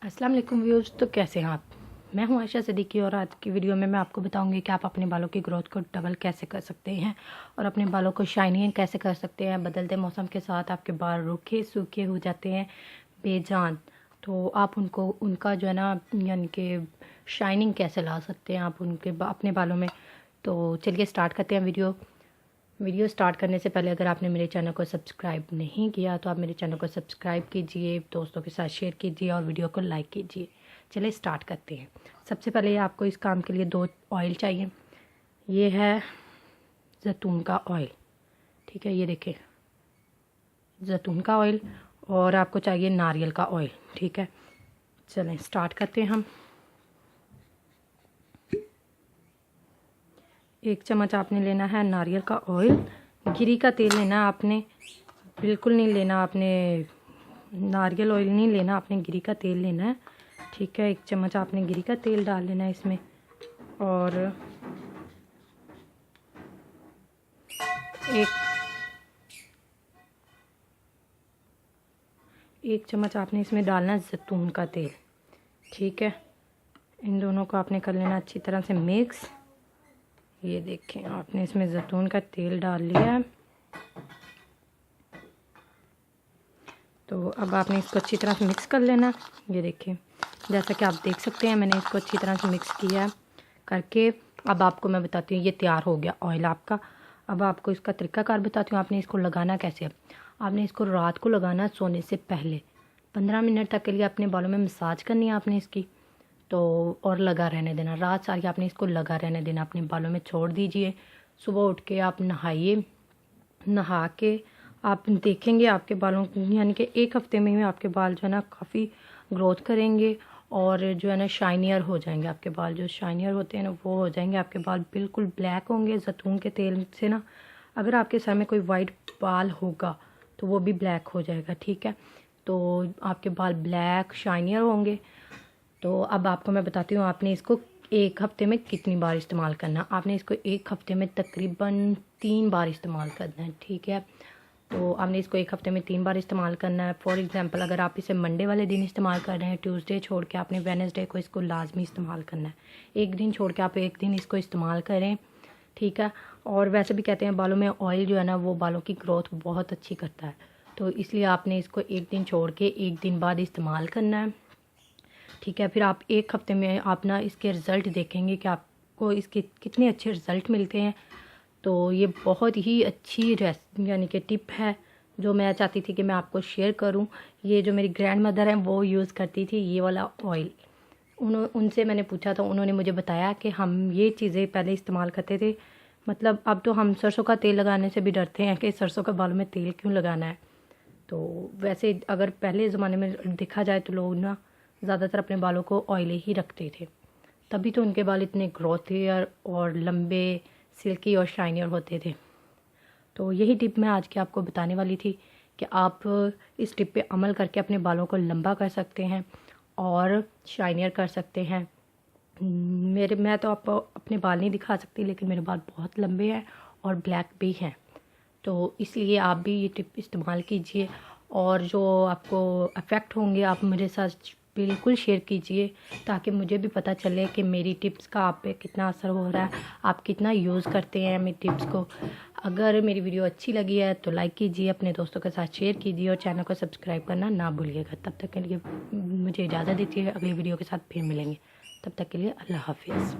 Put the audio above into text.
अस्सलाम वालेकुम व्यूअर्स। तो कैसे हैं आप? मैं हूं आयशा सिद्दीकी और आज की वीडियो में मैं आपको बताऊंगी कि आप अपने बालों की ग्रोथ को डबल कैसे कर सकते हैं और अपने बालों को शाइनी कैसे कर सकते हैं। बदलते मौसम के साथ आपके बाल रूखे सूखे हो जाते हैं, बेजान, तो आप उनका जो है ना यानी कि शाइनिंग कैसे ला सकते हैं आप अपने बालों में। तो चलिए स्टार्ट करते हैं वीडियो स्टार्ट करने से पहले अगर आपने मेरे चैनल को सब्सक्राइब नहीं किया तो आप मेरे चैनल को सब्सक्राइब कीजिए, दोस्तों के साथ शेयर कीजिए और वीडियो को लाइक कीजिए। चलिए स्टार्ट करते हैं। सबसे पहले आपको इस काम के लिए 2 ऑयल चाहिए। ये है जैतून का ऑयल, ठीक है, ये देखिए जैतून का ऑयल, और आपको चाहिए नारियल का ऑयल, ठीक है। चलें स्टार्ट करते हैं हम। 1 चम्मच आपने लेना है नारियल का ऑयल। गिरी का तेल लेना आपने, बिल्कुल नहीं लेना आपने, नारियल ऑयल नहीं लेना आपने, गिरी का तेल लेना है, ठीक है। 1 चम्मच आपने गिरी का तेल डाल लेना है इसमें, और एक चम्मच आपने इसमें डालना है जैतून का तेल, ठीक है। इन दोनों को आपने कर लेना अच्छी तरह से मिक्स। ये देखें आपने इसमें जैतून का तेल डाल लिया है। तो अब आपने इसको अच्छी तरह से मिक्स कर लेना। ये देखिए जैसा कि आप देख सकते हैं मैंने इसको अच्छी तरह से मिक्स किया करके। अब आपको मैं बताती हूँ, ये तैयार हो गया ऑयल आपका। अब आपको इसका तरीकाकार बताती हूँ, आपने इसको लगाना कैसे है। आपने इसको रात को लगाना सोने से पहले 15 मिनट तक के लिए अपने बालों में मसाज करनी है आपने इसकी, तो और लगा रहने देना। रात सारी आपने इसको लगा रहने देना, अपने बालों में छोड़ दीजिए। सुबह उठ के आप नहाइए, नहा के आप देखेंगे आपके बालों यानी कि 1 हफ्ते में ही आपके बाल जो है ना काफ़ी ग्रोथ करेंगे और जो है ना शाइनियर हो जाएंगे। आपके बाल जो शाइनियर होते हैं ना वो हो जाएंगे, आपके बाल बिल्कुल ब्लैक होंगे जैतून के तेल से ना। अगर आपके सर में कोई वाइट बाल होगा तो वो भी ब्लैक हो जाएगा, ठीक है। तो आपके बाल ब्लैक शाइनियर होंगे। तो अब आपको मैं बताती हूँ आपने इसको 1 हफ्ते में कितनी बार इस्तेमाल करना। आपने इसको 1 हफ्ते में तकरीबन 3 बार इस्तेमाल करना है, ठीक है। तो आपने इसको 1 हफ्ते में 3 बार इस्तेमाल करना है। फॉर एग्जांपल अगर आप इसे मंडे वाले दिन इस्तेमाल कर रहे हैं, ट्यूसडे छोड़ के आपने वेडनेसडे को इसको लाजमी इस्तेमाल करना है। 1 दिन छोड़ के आप 1 दिन इसको इस्तेमाल करें, ठीक है। और वैसे भी कहते हैं बालों में ऑयल जो है ना वो बालों की ग्रोथ बहुत अच्छी करता है, तो इसलिए आपने इसको 1 दिन छोड़ के 1 दिन बाद इस्तेमाल करना है, ठीक है। फिर आप 1 हफ्ते में आप ना इसके रिज़ल्ट देखेंगे कि आपको इसके कितने अच्छे रिज़ल्ट मिलते हैं। तो ये बहुत ही अच्छी यानी कि टिप है जो मैं चाहती थी कि मैं आपको शेयर करूं। ये जो मेरी ग्रैंड मदर हैं वो यूज़ करती थी ये वाला ऑयल। उनसे मैंने पूछा था, उन्होंने मुझे बताया कि हम ये चीज़ें पहले इस्तेमाल करते थे। मतलब अब तो हम सरसों का तेल लगाने से भी डरते हैं कि सरसों के बालों में तेल क्यों लगाना है। तो वैसे अगर पहले ज़माने में देखा जाए तो लोग ना ज़्यादातर अपने बालों को ऑयली ही रखते थे, तभी तो उनके बाल इतने ग्रोथी और लंबे, सिल्की और शाइनियर होते थे। तो यही टिप मैं आज की आपको बताने वाली थी कि आप इस टिप पे अमल करके अपने बालों को लंबा कर सकते हैं और शाइनियर कर सकते हैं। मैं तो आपको अपने बाल नहीं दिखा सकती, लेकिन मेरे बाल बहुत लंबे हैं और ब्लैक भी हैं। तो इसलिए आप भी ये टिप इस्तेमाल कीजिए और जो आपको इफ़ेक्ट होंगे आप मेरे साथ बिल्कुल शेयर कीजिए, ताकि मुझे भी पता चले कि मेरी टिप्स का आप पे कितना असर हो रहा है, आप कितना यूज़ करते हैं मेरी टिप्स को। अगर मेरी वीडियो अच्छी लगी है तो लाइक कीजिए, अपने दोस्तों के साथ शेयर कीजिए और चैनल को सब्सक्राइब करना ना भूलिएगा। तब तक के लिए मुझे इजाज़त दीजिए, अगली वीडियो के साथ फिर मिलेंगे। तब तक के लिए अल्लाह हाफिज़।